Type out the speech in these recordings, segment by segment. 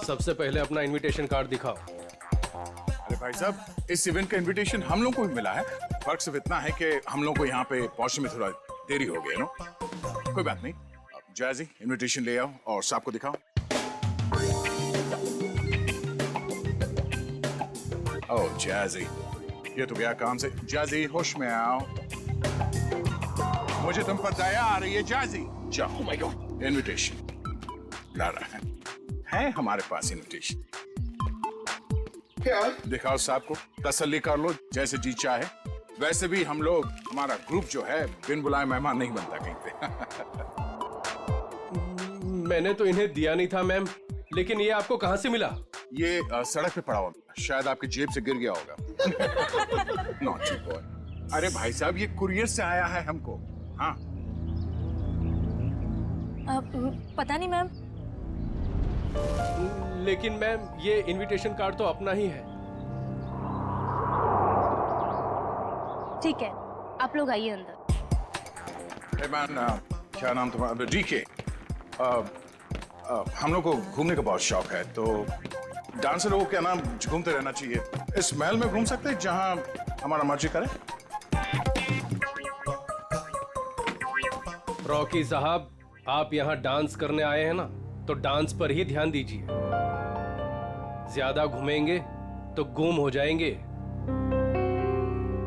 सबसे पहले अपना इनविटेशन कार्ड दिखाओ। अरे भाई साहब, इस इवेंट का इनविटेशन हम लोग को भी मिला है। फर्क सिर्फ इतना है कि हम लोग को यहाँ पे पहुंचने में थोड़ा देरी हो गई, नो? कोई बात नहीं। जैजी, इनविटेशन ले आओ और साहब को दिखाओ। ओह जैजी, ये तो गया काम से। जैजी, होश में आओ। मुझे तुम पर दया आ रही है जैजी। जाओ। ओह माय गॉड, इनविटेशन ला रहा है हमारे पास इनविटेशन। क्या दिखाओ साहब को, तसल्ली कर लो, जैसे जी चाहे। वैसे भी हम लोग, हमारा ग्रुप जो है, बिन बुलाए मेहमान नहीं बनता कहीं पे। मैंने तो इन्हें दिया नहीं था मैम, लेकिन ये आपको कहाँ से मिला? ये सड़क पे पड़ा होगा, शायद आपकी जेब से गिर गया होगा। Naughty boy. अरे भाई साहब, ये कुरियर से आया है हमको। हाँ पता नहीं मैम। लेकिन मैम, ये इनविटेशन कार्ड तो अपना ही है। ठीक है, आप लोग आइए अंदर। हे मैन, क्या नाम तुम्हारा? डीके। हम लोग को घूमने का बहुत शौक है, तो डांसर लोगों के नाम घूमते रहना चाहिए। इस महल में घूम सकते हैं जहां हमारा मर्जी करे। रॉकी साहब, आप यहाँ डांस करने आए हैं ना, तो डांस पर ही ध्यान दीजिए। ज्यादा घूमेंगे तो गुम हो जाएंगे।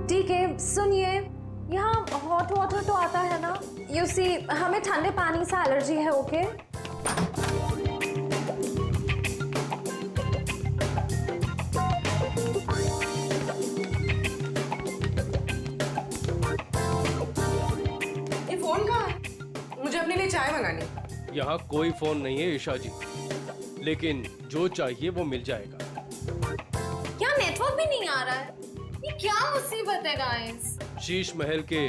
ठीक है, सुनिए, यहाँ हॉट वाटर तो आता है ना? यू सी, हमें ठंडे पानी से एलर्जी है। ओके ये फोन कहाँ है? मुझे अपने लिए चाय मंगानी। यहाँ कोई फोन नहीं है ईशा जी, लेकिन जो चाहिए वो मिल जाएगा। क्या नेटवर्क भी नहीं आ रहा है? ये क्या मुसीबत है गाइस? शीश महल के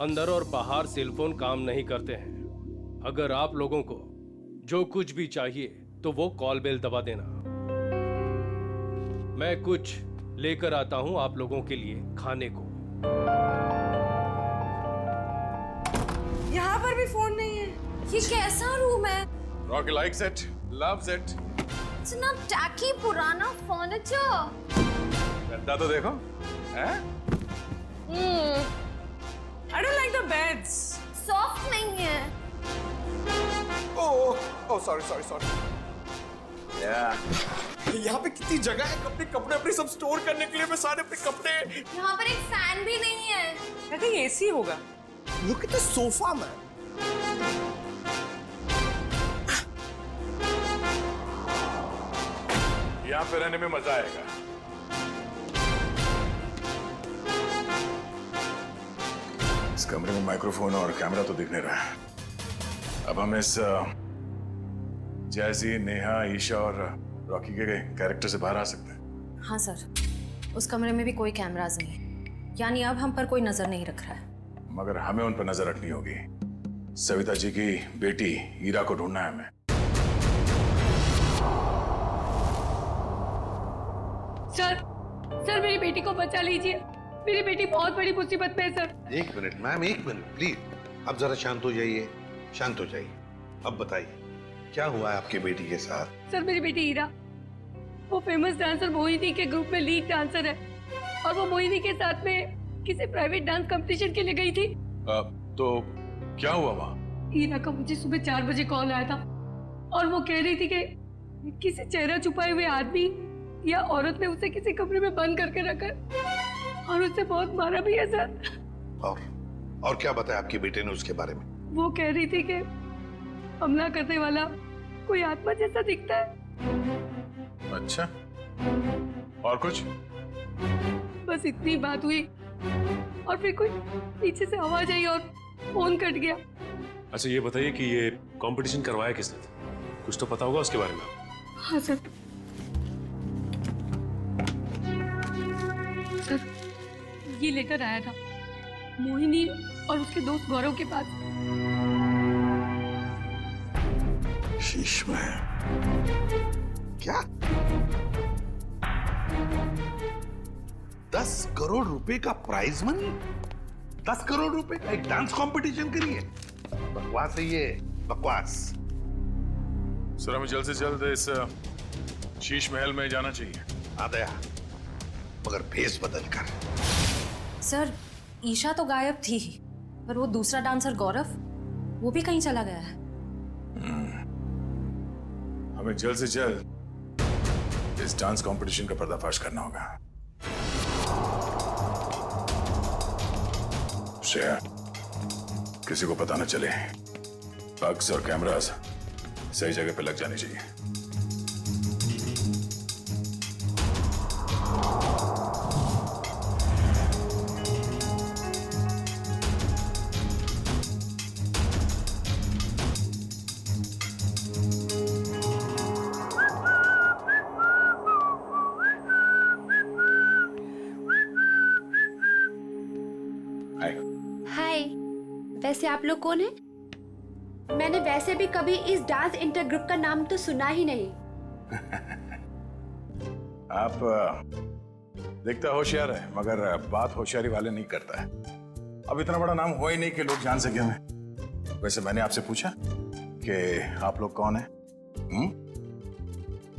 अंदर और बाहर सेलफोन काम नहीं करते हैं। अगर आप लोगों को जो कुछ भी चाहिए तो वो कॉल बेल दबा देना। मैं कुछ लेकर आता हूं आप लोगों के लिए खाने को। यहाँ पर भी फोन नहीं है। ये कैसा रूम है? Rocky likes it, loves it। इतना टैकी पुराना फर्नीचर। गद्दा तो देखो, हैं? I don't like the beds. Soft नहीं है। Oh sorry sorry sorry. यहाँ पे कितनी जगह है अपने कपड़े अपने सब स्टोर करने के लिए। मैं सारे अपने कपड़े। यहाँ पर एक फैन भी नहीं है। I think AC होगा। Look at the sofa, man. यहाँ पे रहने में मजा आएगा। इस कमरे में माइक्रोफोन और कैमरा तो दिख नहीं रहा है। अब हम इस जैजी, नेहा, ईशा और रॉकी के कैरेक्टर से बाहर आ सकते हैं। हाँ सर, उस कमरे में भी कोई कैमरास नहीं है, यानी अब हम पर कोई नजर नहीं रख रहा है। मगर हमें उन पर नजर रखनी होगी। सविता जी की बेटी ईरा को ढूंढना है हमें। सर मेरी बेटी को बचा लीजिए। मेरी बेटी बहुत बड़ी मुसीबत में है सर। एक मिनट मैम, एक मिनट प्लीज। अब जरा शांत हो जाइए, शांत हो जाइए। अब बताइए क्या हुआ है आपकी बेटी के साथ? सर मेरी बेटी हीरा, वो फेमस डांसर मोहिनी के ग्रुप में लीड डांसर है, और वो मोहिनी के साथ में किसी प्राइवेट डांस कंपटीशन के लिए गई थी। तो क्या हुआ वहाँ? हीरा का मुझे सुबह 4 बजे कॉल आया था, और वो कह रही थी कि किसी चेहरा छुपाए हुए आदमी या औरत ने उसे किसी कमरे में बंद करके रखा और उसे बहुत मारा भी है सर। और क्या बताया आपकी बेटे ने उसके बारे में? वो कह रही थी कि हमला करने वाला कोई आत्मा जैसा दिखता है। अच्छा, और कुछ? बस इतनी बात हुई, और फिर कोई पीछे से आवाज आई और फोन कट गया। अच्छा ये बताइए कि ये कंपटीशन करवाया किसने था? कुछ तो पता होगा उसके बारे में। हाँ सर, ये लेटर आया था मोहिनी और उसके दोस्त गौरव के पास। शीश में क्या 10 करोड़ रुपए का प्राइज मनी? 10 करोड़ रुपए का एक डांस कंपटीशन के लिए? बकवास है ये, बकवास। सर हमें जल्द से जल्द इस शीश महल में जाना चाहिए। आ गया, मगर भेष बदल कर। सर ईशा तो गायब थी ही, पर वो दूसरा डांसर गौरव वो भी कहीं चला गया है। हमें जल्द से जल्द इस डांस कंपटीशन का पर्दाफाश करना होगा। श्रेया, किसी को पता न चले, बग्स और कैमरास सही जगह पे लग जाने चाहिए। हाय, वैसे आप लोग कौन हैं? मैंने वैसे भी कभी इस डांस इंटर ग्रुप का नाम तो सुना ही नहीं। आप दिखता होशियार है, मगर बात होशियारी वाले नहीं करता है। अब इतना बड़ा नाम हुआ ही नहीं कि लोग जान सके हमें। वैसे मैंने आपसे पूछा कि आप लोग कौन हैं?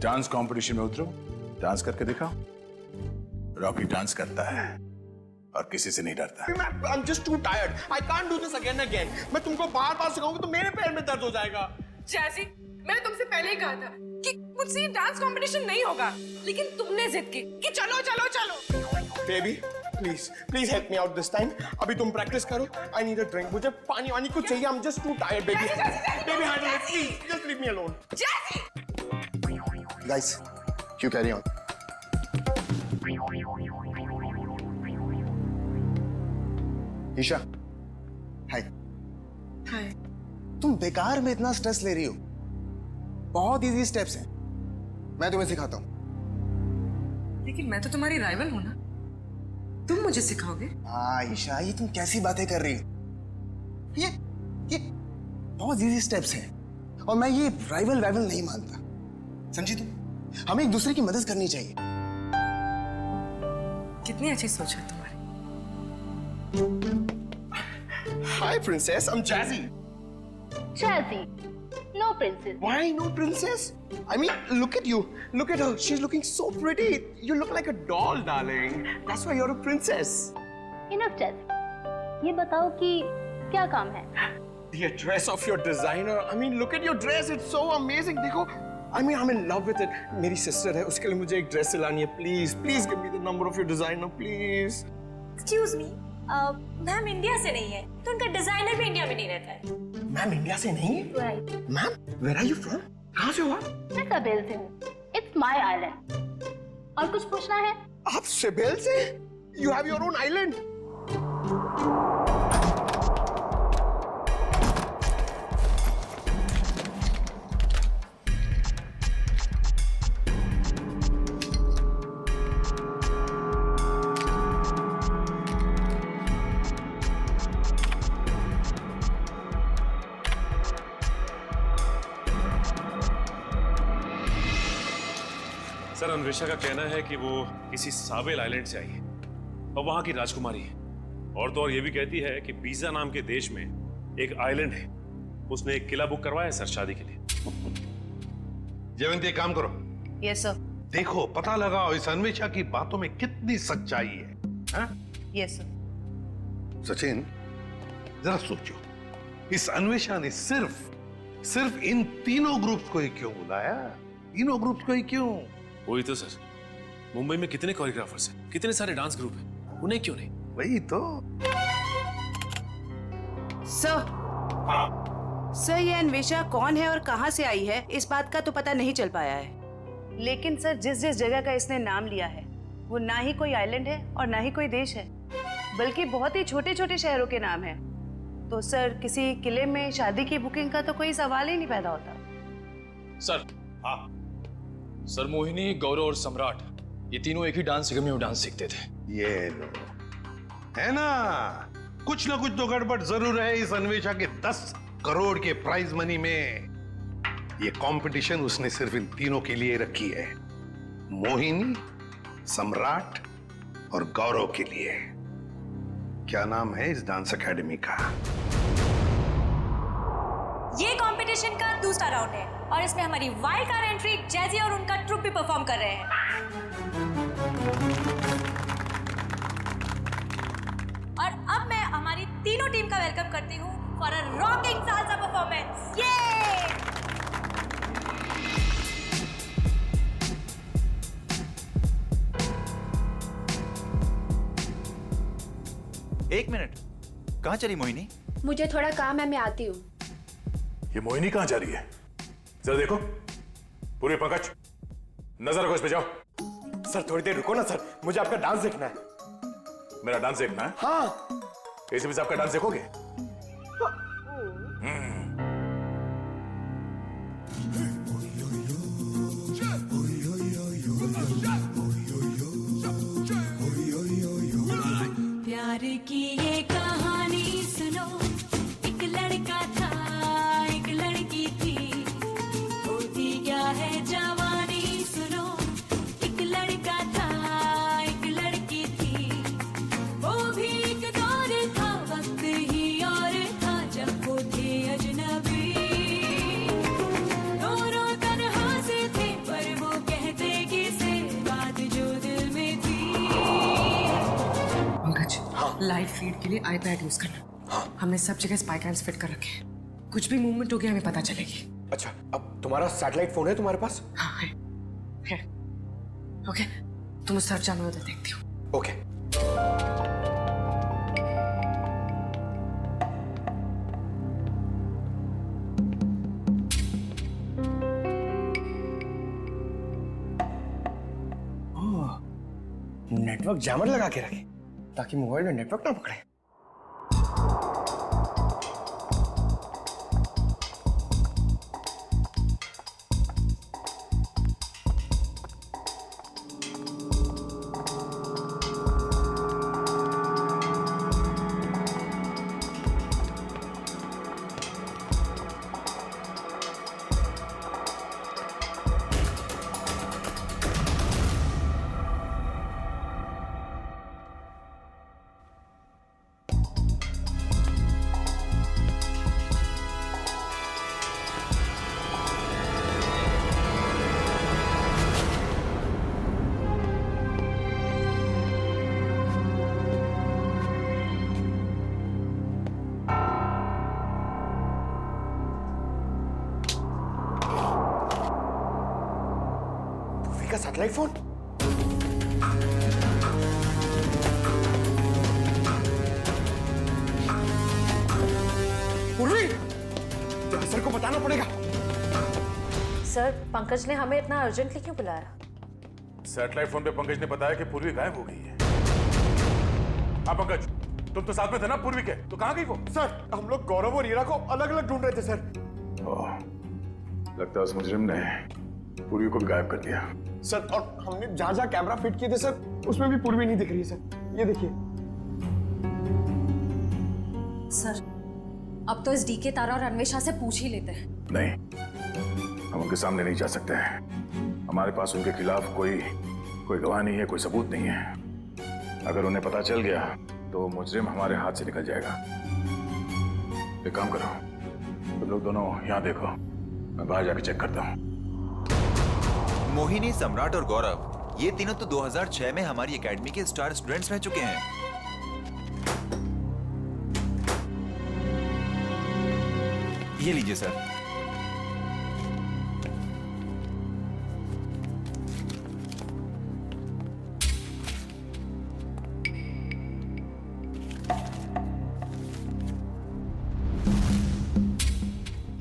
डांस कंपटीशन में उतरो, डांस करके दिखाओ। रॉकी डांस करता है और किसी से नहीं डरता। I'm just too tired. I can't do this again and again. मैं तुमको बार-बार सिखाऊंगा तो मेरे पैर में दर्द हो जाएगा। जैसी, मैंने तुमसे पहले ही कहा था कि मुझसे डांस कंपटीशन नहीं होगा, लेकिन तुमने जिद की कि चलो चलो चलो। Baby, please help me out this time. अभी तुम प्रैक्टिस करो। I need a drink. मुझे पानी वानी कुछ चाहिए। I'm just too tired, baby. Baby, handle it. Please, just leave me alone. जैसी, Guys, you carry on. Isha, हाय। हाय। तुम बेकार में इतना स्ट्रेस ले रही हो। बहुत इजी स्टेप्स हैं, मैं तुम्हें सिखाता हूँ। लेकिन मैं तो तुम्हारी राइवल हूँ ना, तुम मुझे सिखाओगे? हाँ ईशा, ये तुम कैसी बातें कर रही हो? ये बहुत इजी स्टेप्स हैं और मैं ये राइवल नहीं मानता, समझी तुम? हमें एक दूसरे की मदद करनी चाहिए। कितनी अच्छी सोच है तुम्हारी। Hi princess, I'm Jazzy. Jazzy, no princess. Why no princess? I mean, look at you. Look at her. She's looking so pretty. You look like a doll, darling. That's why you're a princess. Enough, Jazzy. ये बताओ कि क्या काम है? The address of your designer. I mean, look at your dress. It's so amazing. देखो, I mean, I'm in love with it. मेरी sister है, उसके लिए मुझे एक dress सिलानी है. Please give me the number of your designer, please. Excuse me, ma'am India से नहीं है, तो उनका डिजाइनर भी इंडिया में नहीं रहता है। मैम इंडिया से नहीं है? Right. Ma'am, where are you from? कहाँ से हो आप? मैं सबेल से हूँ। It's my island. और कुछ पूछना है? आप सिबेल से? You have your own island. Sir, Anvesha का कहना है कि वो किसी साबेल आइलैंड से आई है और वहां की राजकुमारी है। और तो और ये भी कहती है कि बीजा नाम के देश में एक आइलैंड है, उसने एक किला बुक करवाया है सर शादी के लिए। जयवंती, एक काम करो। Yes sir. देखो, पता लगाओ इस अन्वेषा की बातों में कितनी सच्चाई है। Yes sir. सचिन, जरा सोचो, इस अन्वेषा ने सिर्फ इन तीनों ग्रुप्स को ही क्यों बुलाया? तीनों ग्रुप्स को ही क्यों? वही तो सर, मुंबई में कितने कोरियोग्राफर्स हैं, कितने सारे डांस ग्रुप हैं, उन्हें क्यों नहीं? वही तो। सर, ये अन्वेषा कौन है और कहां से आई है, इस बात का तो पता नहीं चल पाया है। लेकिन सर, जिस जगह का इसने नाम लिया है वो ना ही कोई आइलैंड है और ना ही कोई देश है, बल्कि बहुत ही छोटे छोटे शहरों के नाम है। तो सर, किसी किले में शादी की बुकिंग का तो कोई सवाल ही नहीं पैदा होता। सर, हाँ सर, मोहिनी, गौरव और सम्राट ये तीनों एक ही डांस अकेडमी में डांस सीखते थे। ये लो, है ना, कुछ ना कुछ तो गड़बड़ जरूर है इस अन्वेषा के 10 करोड़ के प्राइज मनी में। ये कंपटीशन उसने सिर्फ इन तीनों के लिए रखी है, मोहिनी, सम्राट और गौरव के लिए। क्या नाम है इस डांस एकेडमी का? ये कंपटीशन कंपटीशन का दूसरा राउंड है और इसमें हमारी वाइल्ड कार्ड एंट्री जैजी और उनका ट्रुप भी परफॉर्म कर रहे हैं। और अब मैं हमारी तीनों टीम का वेलकम करती हूँ for a rocking salsa performance. ये एक मिनट, कहाँ चली मोहिनी? मुझे थोड़ा काम है, मैं आती हूँ। ये मोहिनी कहाँ जा रही है? जरा देखो। पूरे पंकज, नजर रखो इस पे, जाओ। सर थोड़ी देर रुको ना सर, मुझे आपका डांस देखना है। मेरा डांस देखना है? हाँ। एसीपी साहब का डांस देखोगे? प्यार की ये कहानी सुनो, एक लड़का था एक लड़की थी, होती क्या है जवानी सुनो, एक लड़का था एक लड़की थी, वो भी एक दौर था वक्त ही और था जब वो थे अजनबी, दोनों तन्हा से थे पर वो कहते किसे बात जो दिल में थी। लाइव फीड के लिए आईपैड यूज करना। हमने सब जगह स्पाई कैम्स फिट कर रखे हैं, कुछ भी मूवमेंट हो गया हमें पता चलेगी। अच्छा, अब तुम्हारा सैटेलाइट फोन है तुम्हारे पास? हाँ है। ओके, तुम उस तरफ जाना, उधर देखती हूँ। ओके। नेटवर्क जैमर लगा के रखे ताकि मोबाइल में नेटवर्क ना पकड़े। का सैटेलाइट फोन? पूर्वी, सर को बताना पड़ेगा। सर, पंकज ने हमें इतना अर्जेंटली क्यों बुलाया? सैटेलाइट फोन पे पंकज ने बताया कि पूर्वी गायब हो गई है। हाँ पंकज, तुम तो साथ में थे ना पूर्वी के, तो कहाँ गई वो? सर, हम लोग गौरव और हीरा को अलग अलग ढूंढ रहे थे सर। लगता है उस मुजरिम ने पूर्वी को भी गायब कर दिया। सर, और हमने जहां जहां कैमरा फिट किए थे सर, उसमें भी पूर्वी नहीं दिख रही है सर। ये देखिए। सर, अब तो इस डीके तारा और अन्वेषा से पूछ ही लेते हैं। नहीं, हम उनके सामने नहीं जा सकते हैं। हमारे पास उनके खिलाफ कोई गवाह नहीं है, कोई सबूत नहीं है। अगर उन्हें पता चल गया तो मुजरिम हमारे हाथ से निकल जाएगा। एक काम करो, तुम लोग दोनों यहाँ देखो, मैं बाहर जाके चेक करता हूँ। मोहिनी, सम्राट और गौरव, ये तीनों तो 2006 में हमारी एकेडमी के स्टार स्टूडेंट्स रह चुके हैं। ये लीजिए सर।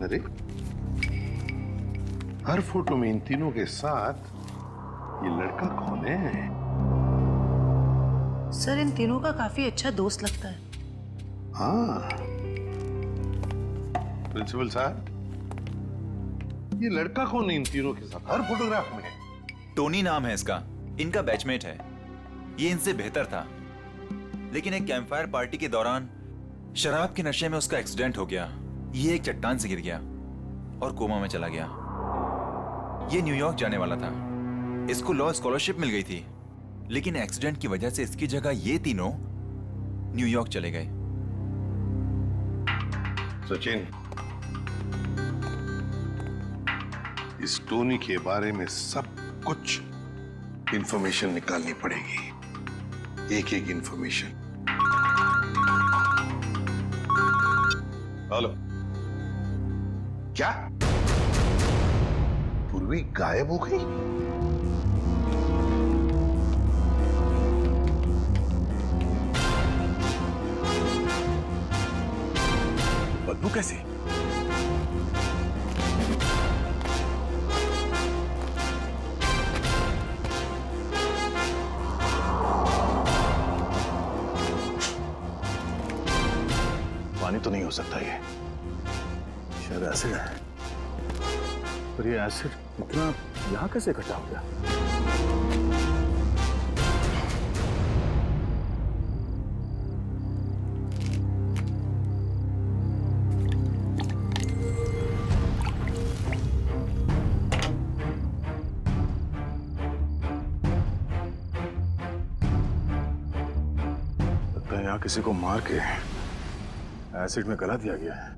अरे, हर फोटो में इन तीनों के साथ ये लड़का कौन है? सर, इन तीनों का काफी अच्छा दोस्त लगता है। हाँ, प्रिंसिपल साहब, ये लड़का कौन है इन तीनों के साथ हर फोटोग्राफ में? टोनी नाम है इसका, इनका बैचमेट है। ये इनसे बेहतर था, लेकिन एक कैंपफायर पार्टी के दौरान शराब के नशे में उसका एक्सीडेंट हो गया। ये एक चट्टान से गिर गया और कोमा में चला गया। ये न्यूयॉर्क जाने वाला था, इसको लॉ स्कॉलरशिप मिल गई थी, लेकिन एक्सीडेंट की वजह से इसकी जगह ये तीनों न्यूयॉर्क चले गए। सचिन, इस टोनी के बारे में सब कुछ इंफॉर्मेशन निकालनी पड़ेगी, एक एक इंफॉर्मेशन। हेलो, क्या पूर्वी गायब हो गई? बदबू कैसी? पानी तो नहीं हो सकता ये, शायद एसिड है। पर ये एसिड इतना यहां कैसे इकट्ठा हो गया? लगता है यहां किसी को मार के एसिड में गला दिया गया है।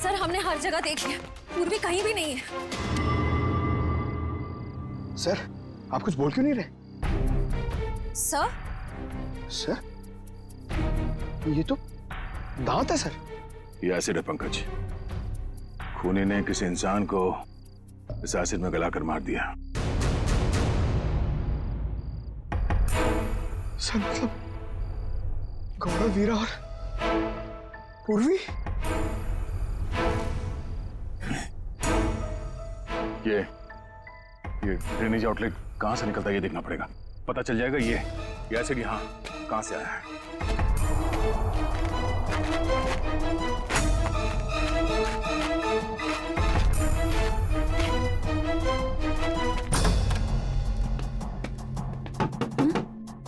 सर हमने हर जगह देख लिया, पूर्वी कहीं भी नहीं है। सर आप कुछ बोल क्यों नहीं रहे? सर सर ये तो दांत है सर। ये एसिड है पंकज। खूनी ने किसी इंसान को इस एसिड में गलाकर मार दिया। सर मतलब गौरव, वीरा और पूर्वी? ये ड्रेनेज आउटलेट कहां से निकलता है ये देखना पड़ेगा। पता चल जाएगा ये एसिड यहाँ कहां से आया है।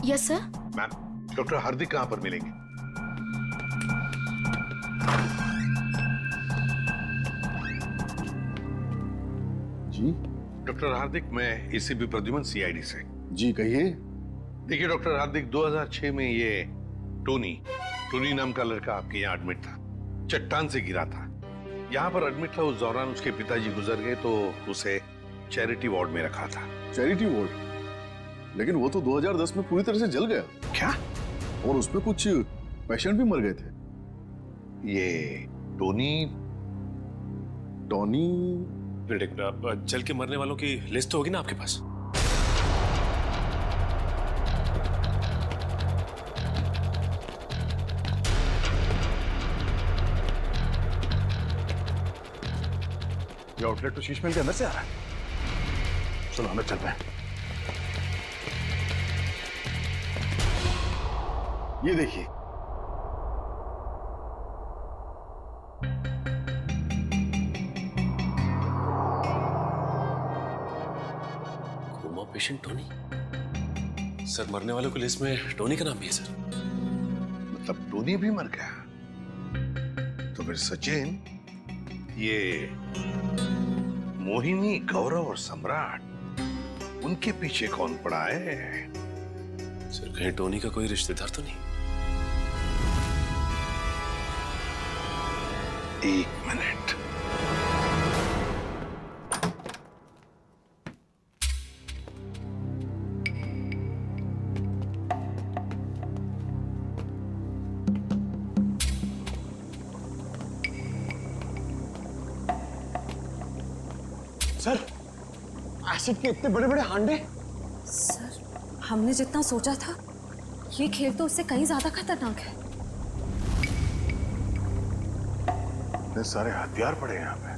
Yes sir. मैम, डॉक्टर हार्दिक कहां पर मिलेंगे? जी डॉक्टर हार्दिक, मैं एसीपी प्रद्युमन सीआईडी से। जी कहिए। देखिए डॉक्टर हार्दिक, 2006 में ये टोनी नाम का लड़का आपके यहाँ एडमिट था, चट्टान से गिरा था। यहाँ पर एडमिट था, उस दौरान उसके पिताजी गुजर गए तो उसे चैरिटी वार्ड में रखा था। Charity ward? लेकिन वो तो 2010 में पूरी तरह से जल गया। क्या? और उसमें कुछ पेशेंट भी मर गए थे। ये टोनी जल के मरने वालों की लिस्ट तो होगी ना आपके पास? ये आउटलेट तो शीश महल के अंदर से आ रहा है। चलो अंदर चलते हैं। ये देखिए, कोमा पेशेंट टोनी। सर मरने वालों की लिस्ट में टोनी का नाम भी है सर। मतलब टोनी भी मर गया? तो फिर सचिन, ये मोहिनी, गौरव और सम्राट, उनके पीछे कौन पड़ा है? सर कहीं टोनी का कोई रिश्तेदार तो नहीं? एक मिनट। सर एसिड के इतने बड़े बड़े हांडे। सर हमने जितना सोचा था ये खेल तो उससे कहीं ज्यादा खतरनाक है। इतने सारे हथियार पड़े हैं यहाँ पे।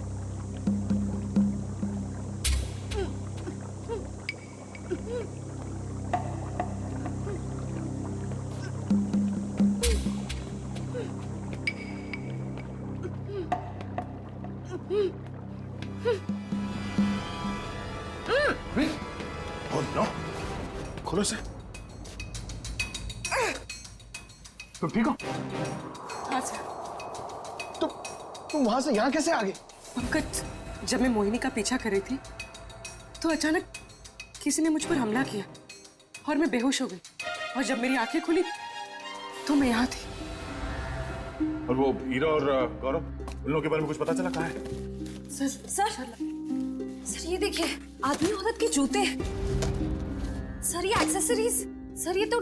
खोलो इसे। तुम ठीक हो? हाँ सर। तुम वहां से यहाँ कैसे आ गए? पंकज, जब मैं मोहिनी का पीछा कर रही थी तो अचानक किसी ने मुझ पर हमला किया और मैं बेहोश हो गई। और जब मेरी आंखें खुली तो मैं यहाँ थी। और वो हीरा और गौरव, उन लोगों के बारे में कुछ पता चला? कहाँ है? सर ये देखिए, आदमी औरत के जूते। सर ये एक्सेसरीज। सर ये तो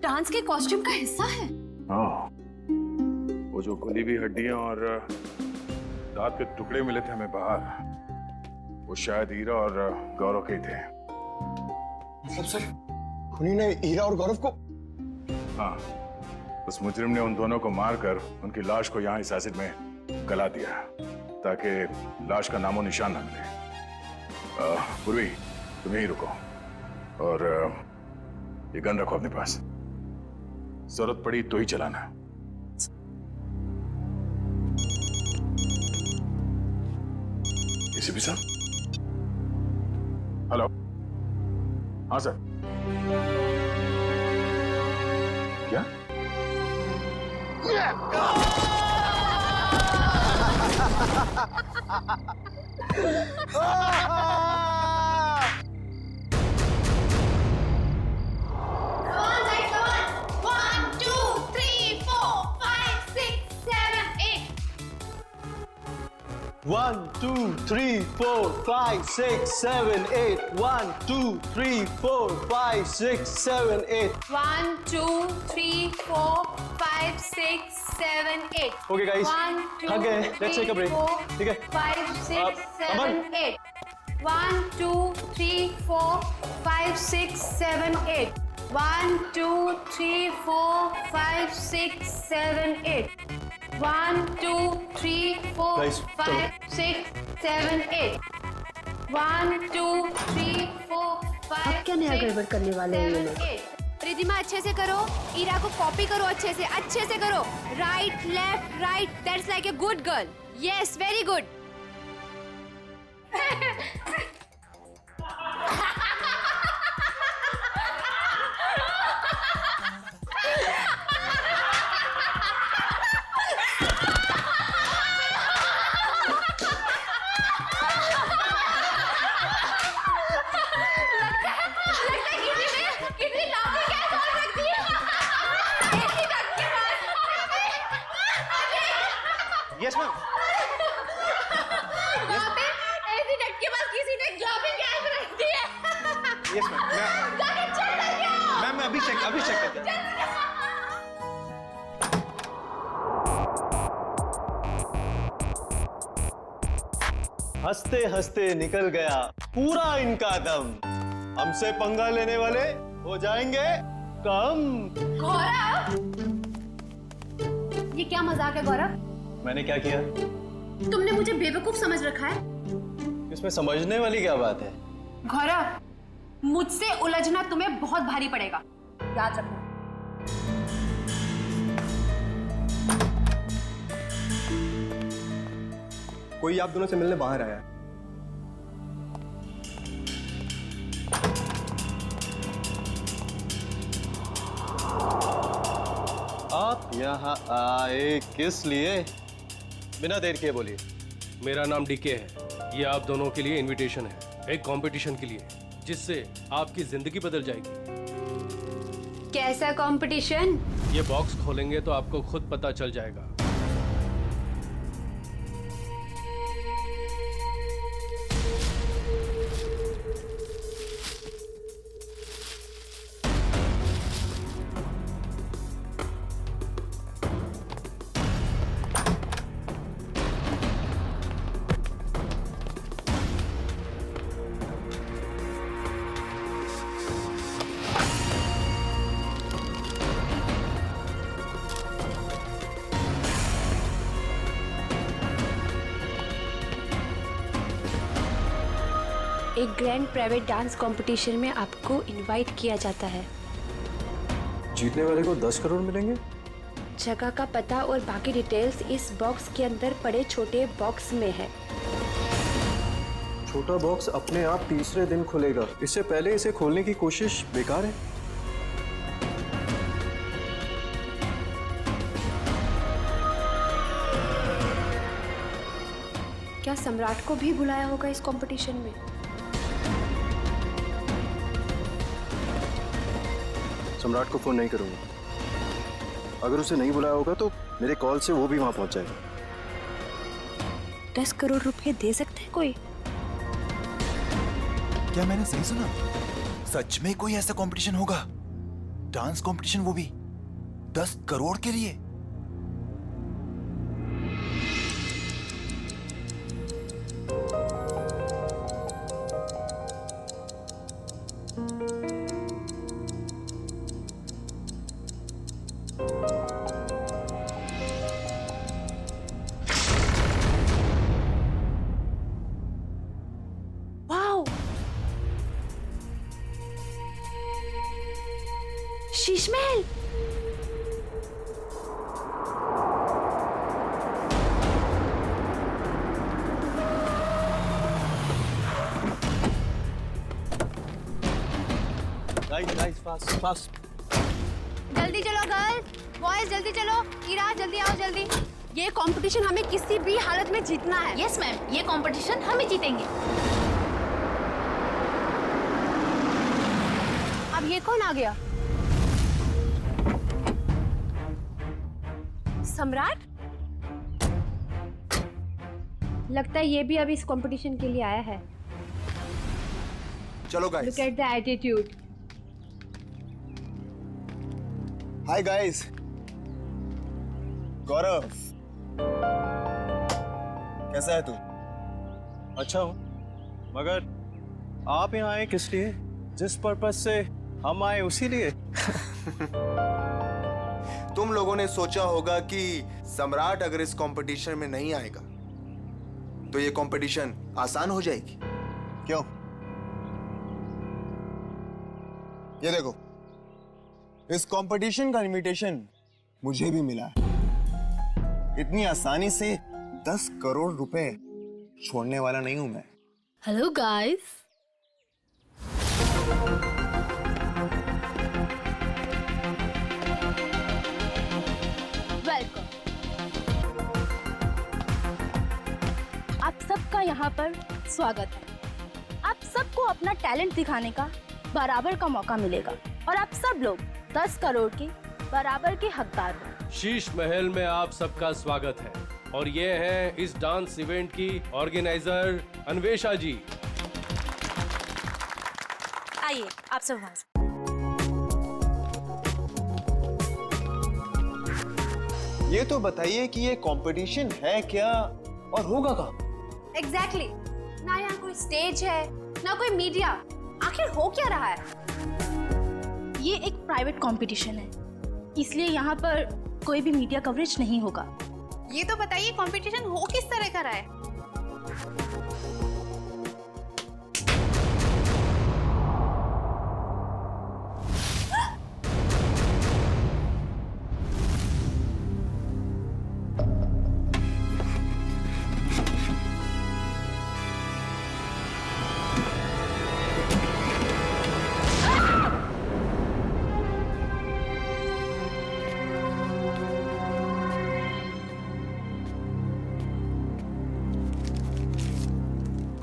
डांस के कॉस्ट्यूम का हिस्सा है। वो जो गली हुई हड्डियां और दांत के टुकड़े मिले थे हमें बाहर, वो शायद हीरा और गौरव के ही थे। मतलब सर, उन्हीं ने हीरा और गौरव को? हाँ, उस मुजरिम ने उन दोनों को मारकर उनकी लाश को यहाँ इस एसिड में गला दिया ताकि लाश का नामो निशान न मिले। पूर्वी, तुम यहीं रुको और ये गन रखो अपने पास। जरूरत पड़ी तो ही चलाना। एसीपी साहब? हेलो? हाँ सर। क्या? One, two, three, four, five, six, seven, eight. 1, 2, 3, 4, 5, 6, 7, 8. 1, 2, 3, 4, 5, 6, 7, 8. Okay, guys. 1, 2, Okay, let's take a break. 3, 4, 5, 6, 7, 8. 1, 2, 3, 4, 5, 6, 7, 8. 1, 2, 3, 4, 5, 6, 7, 8. 1, 2, 3, 4, Guys, 5, 6, 7, 8. 1, 2, 3, 4, 5. अब क्या नया गड़बड़ करने वाले हैं ये लोग? रिधिमा अच्छे से करो, ईरा को कॉपी करो अच्छे से करो। Right left right, that's like a good girl. Yes, very good. Yes, ma'am. वहाँ पे ऐसी डट के पास किसी ने ग्लोबिंग गैस रख दी है। Yes, ma'am. जाके चेक करके आओ। मैम, मैं अभी चेक करता हूँ। हंसते हंसते निकल गया पूरा इनका दम। हमसे पंगा लेने वाले हो जाएंगे कम। गौरव, ये क्या मजाक है गौरव? मैंने क्या किया? तुमने मुझे बेवकूफ समझ रखा है। इसमें समझने वाली क्या बात है? गौरव, मुझसे उलझना तुम्हें बहुत भारी पड़ेगा, याद रखना। कोई आप दोनों से मिलने बाहर आया। आप यहाँ आए किस लिए? बिना देर किए बोलिए। मेरा नाम डीके है। ये आप दोनों के लिए इनविटेशन है, एक कंपटीशन के लिए, जिससे आपकी जिंदगी बदल जाएगी। कैसा कंपटीशन? ये बॉक्स खोलेंगे तो आपको खुद पता चल जाएगा। एक ग्रैंड प्राइवेट डांस कंपटीशन में आपको इनवाइट किया जाता है। जीतने वाले को 10 करोड़ मिलेंगे। जगह का पता और बाकी डिटेल्स इस बॉक्स के अंदर पड़े छोटे बॉक्स में है। छोटा बॉक्स अपने आप तीसरे दिन खुलेगा। इससे पहले इसे खोलने की कोशिश बेकार है। क्या सम्राट को भी बुलाया होगा इस कंपटीशन में? सम्राट को फोन नहीं करूंगा। अगर उसे नहीं बुलाया होगा तो मेरे कॉल से वो भी वहां पहुंच जाएगा। 10 करोड़ रुपए दे सकते हैं कोई? क्या मैंने सही सुना? सच में कोई ऐसा कंपटीशन होगा? डांस कंपटीशन, वो भी 10 करोड़ के लिए? Sheesh Mahal. Guys fast fast. जल्दी चलो गर्ल्स, बॉयज जल्दी चलो। ईरा जल्दी आओ जल्दी। ये कंपटीशन हमें किसी भी हालत में जीतना है। यस मैम, ये कंपटीशन हमें जीतेंगे। अब ये कौन आ गया? सम्राट? लगता है ये भी अभी इस कंपटीशन के लिए आया है। चलो guys. Look at the attitude. Hi guys. Gaurav, कैसा है तू? अच्छा हूँ, मगर आप यहाँ आए किस लिए? जिस पर्पस से हम आए उसी लिए। तुम लोगों ने सोचा होगा कि सम्राट अगर इस कंपटीशन में नहीं आएगा तो ये कंपटीशन आसान हो जाएगी। क्यों? ये देखो, इस कंपटीशन का इनविटेशन मुझे भी मिला है। इतनी आसानी से 10 करोड़ रुपए छोड़ने वाला नहीं हूं मैं। Hello guys. वेलकम। आप सबका यहाँ पर स्वागत है। आप सबको अपना टैलेंट दिखाने का बराबर का मौका मिलेगा और आप सब लोग 10 करोड़ के बराबर के हकदार हो। शीश महल में आप सबका स्वागत है और ये हैं इस डांस इवेंट की ऑर्गेनाइजर अन्वेषा जी। आइए आप सब वहां से। ये तो बताइए कि ये कंपटीशन है क्या और होगा कहाँ? एग्जैक्टली। ना यहाँ कोई स्टेज है ना कोई मीडिया। आखिर हो क्या रहा है? ये एक प्राइवेट कंपटीशन है, इसलिए यहाँ पर कोई भी मीडिया कवरेज नहीं होगा। ये तो बताइए कंपटीशन हो किस तरह का रहा है?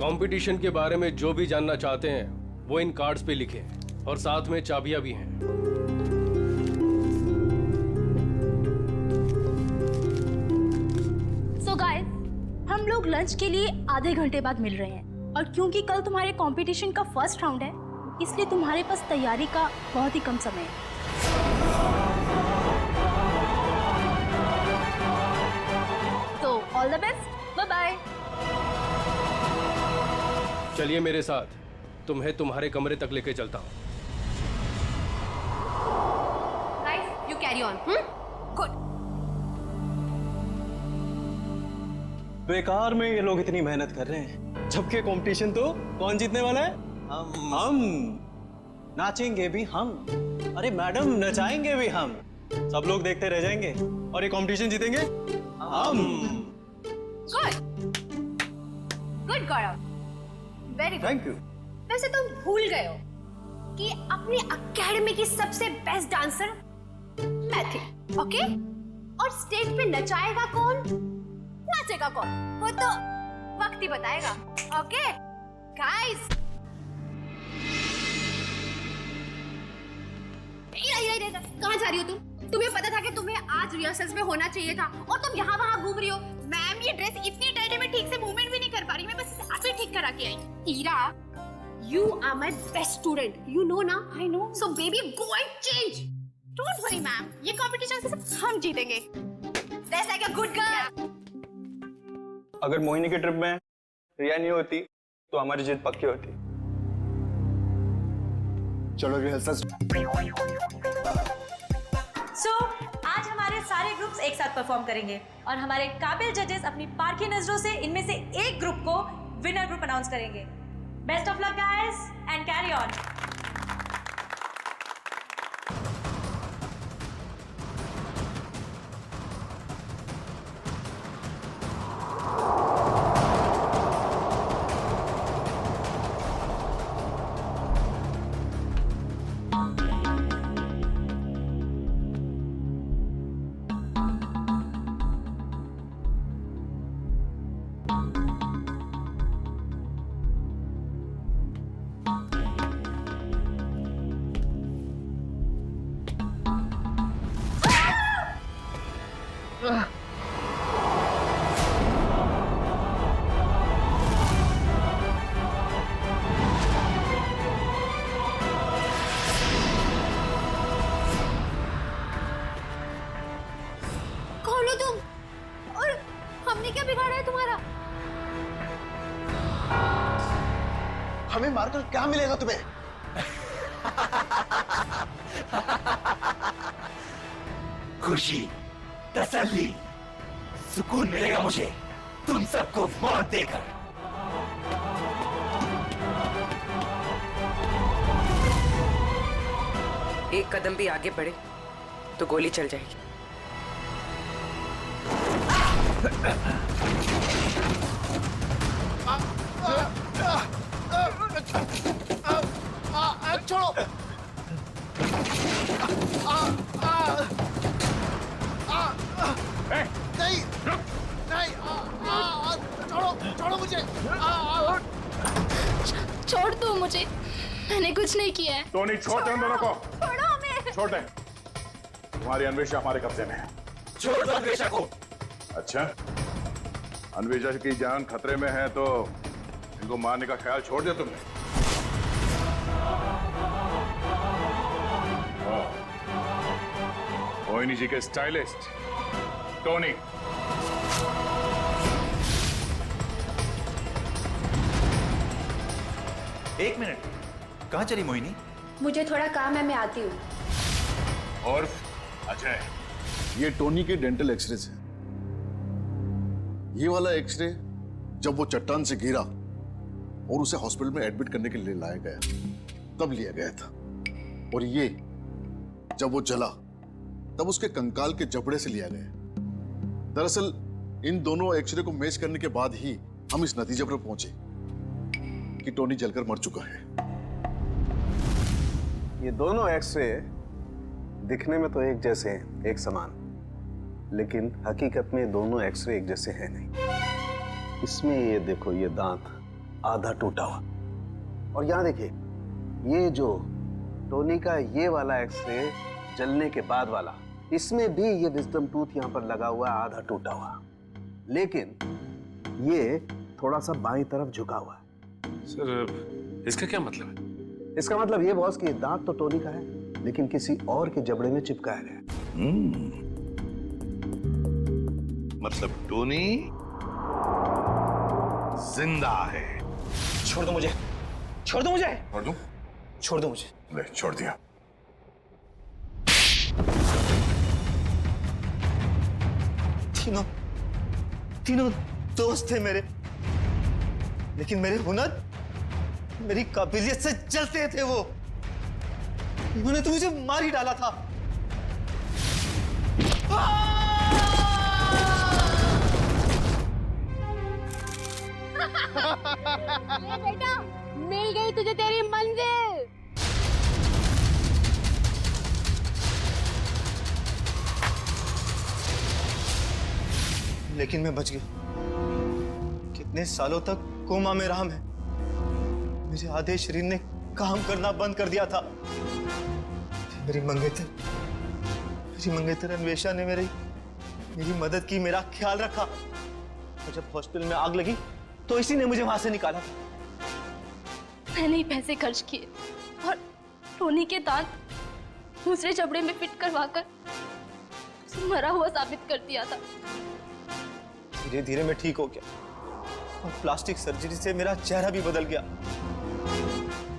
कंपटीशन के बारे में जो भी जानना चाहते हैं वो इन कार्ड्स पे लिखें और साथ में चाबियां भी हैं। सो गाइस, हम लोग लंच के लिए आधे घंटे बाद मिल रहे हैं और क्योंकि कल तुम्हारे कंपटीशन का फर्स्ट राउंड है, इसलिए तुम्हारे पास तैयारी का बहुत ही कम समय है। तो all the best, bye bye. चलिए मेरे साथ, तुम्हें तुम्हारे कमरे तक लेके चलता हूँ। Guys, you carry on. Good. बेकार में ये लोग इतनी मेहनत कर रहे हैं, जबकि कंपटीशन तो कौन जीतने वाला है? हम। नाचेंगे भी हम। अरे मैडम, नचाएंगे भी हम। सब लोग देखते रह जाएंगे और ये कंपटीशन जीतेंगे हम। Good good Gaurav, very good. Thank you. वैसे तुम भूल गए हो कि अपनी एकेडमी की सबसे बेस्ट डांसर मैं थी, ओके? और स्टेज पे नचाएगा कौन, नाचेगा कौन, वो तो वक्त ही बताएगा। ओके गाइस, कहाँ जा रही हो तुम? तुम्हें पता था कि तुम्हें आज रिहर्सल्स में होना चाहिए था और तुम यहाँ वहाँ घूम रही हो। मैम ये ड्रेस इतनी टाइट है मैं ठीक से मूवमेंट भी नहीं कर पा रही, मैं बस इसे अभी ठीक करा के आई। Ira, you are my best student, you know ना? I know. So baby go and change. Don't worry ma'am, ये competition से सब हम जीतेंगे। That's like a good girl. अगर मोहिनी के ट्रिप में रिया नहीं होती तो हमारी जीत पक्की होती। चलो रिहर्सल। So, आज हमारे सारे ग्रुप्स एक साथ परफॉर्म करेंगे और हमारे काबिल जजेस अपनी पारखी नजरों से इनमें से एक ग्रुप को विनर ग्रुप अनाउंस करेंगे। Best of luck guys and carry on. कौन हो तुम? और हमने क्या बिगाड़ा है तुम्हारा? हमें मारकर क्या मिलेगा तुम्हें? खुशी, तसल्ली, सुकून मिलेगा मुझे तुम सबको मौत देकर। एक कदम भी आगे बढ़े तो गोली चल जाएगी। छोड़ो। नहीं नहीं, छोड़ो मुझे। छोड़ दो मुझे, मैंने कुछ नहीं किया है। टोनी छोड़ दे उन दोनों को। छोड़ो हमें। छोड़ दे। तुम्हारी अन्वेषा हमारे कब्जे में है। छोड़ दो अन्वेषा को। अच्छा, अन्वेषा की जान खतरे में है तो इनको मारने का ख्याल छोड़ दिया तुमने? मोहिनी जी के स्टाइलिस्ट टोनी। एक मिनट, कहाँ चली मोहिनी? मुझे थोड़ा काम है, मैं आती हूँ। और अजय, ये टोनी के डेंटल एक्सरेज है। ये वाला एक्सरे जब वो चट्टान से गिरा और उसे हॉस्पिटल में एडमिट करने के लिए लाया गया तब लिया गया था, और ये जब वो जला तब उसके कंकाल के जबड़े से लिया गया। दरअसल इन दोनों एक्सरे को मैच करने के बाद ही हम इस नतीजे पर पहुंचे कि टोनी जलकर मर चुका है। ये दोनों एक्सरे दिखने में तो एक जैसे हैं, एक समान, लेकिन हकीकत में दोनों एक्सरे एक जैसे हैं नहीं। इसमें ये देखो, ये दांत आधा टूटा हुआ, और यहाँ देखिए ये जो टोनी का ये वाला एक्सरे जलने के बाद वाला, इसमें भी ये विजडम टूथ यहाँ पर लगा हुआ है, आधा टूटा हुआ, लेकिन ये थोड़ा सा बाईं तरफ झुका हुआ है। सर इसका क्या मतलब है? इसका मतलब ये बॉस कि दांत तो टोनी का है लेकिन किसी और के जबड़े में चिपकाया गया। मतलब टोनी जिंदा है। छोड़ दो मुझे, छोड़ दो मुझे। छोड़ दूं? छोड़ दो मुझे। ले, छोड़ दिया। तीनों दोस्त थे मेरे, लेकिन मेरे हुनर, मेरी काबिलियत से जलते थे वो। उन्होंने तो मुझे मार ही डाला था। बेटा, मिल गई तुझे तेरी मंजिल। लेकिन मैं बच गया। कितने सालों तक कोमा में रहा मैं। मेरे आधे शरीर ने काम करना बंद कर दिया था। मेरी मंगेतर अन्वेषा ने मेरी मदद की, मेरा ख्याल रखा। और जब हॉस्पिटल में आग लगी तो इसी ने मुझे वहां से निकाला था। मैंने ही पैसे खर्च किए और टोनी के दांत दूसरे जबड़े में फिट करवाकर उसे मरा हुआ साबित कर दिया था। धीरे धीरे मैं ठीक हो गया और प्लास्टिक सर्जरी से मेरा चेहरा भी बदल गया।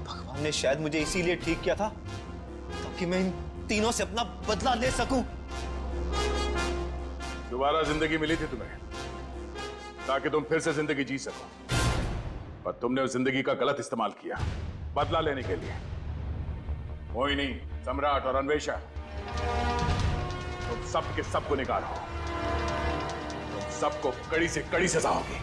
भगवान ने शायद मुझे इसीलिए ठीक किया था ताकि मैं इन तीनों से अपना बदला ले सकूं। दोबारा जिंदगी मिली थी तुम्हें ताकि तुम फिर से जिंदगी जी सको, पर तुमने उस जिंदगी का गलत इस्तेमाल किया बदला लेने के लिए। मोहिनी, सम्राट और अन्वेषा, तुम सब के सब गुनहगार हो। तुम सबको कड़ी से कड़ी सजा होगी।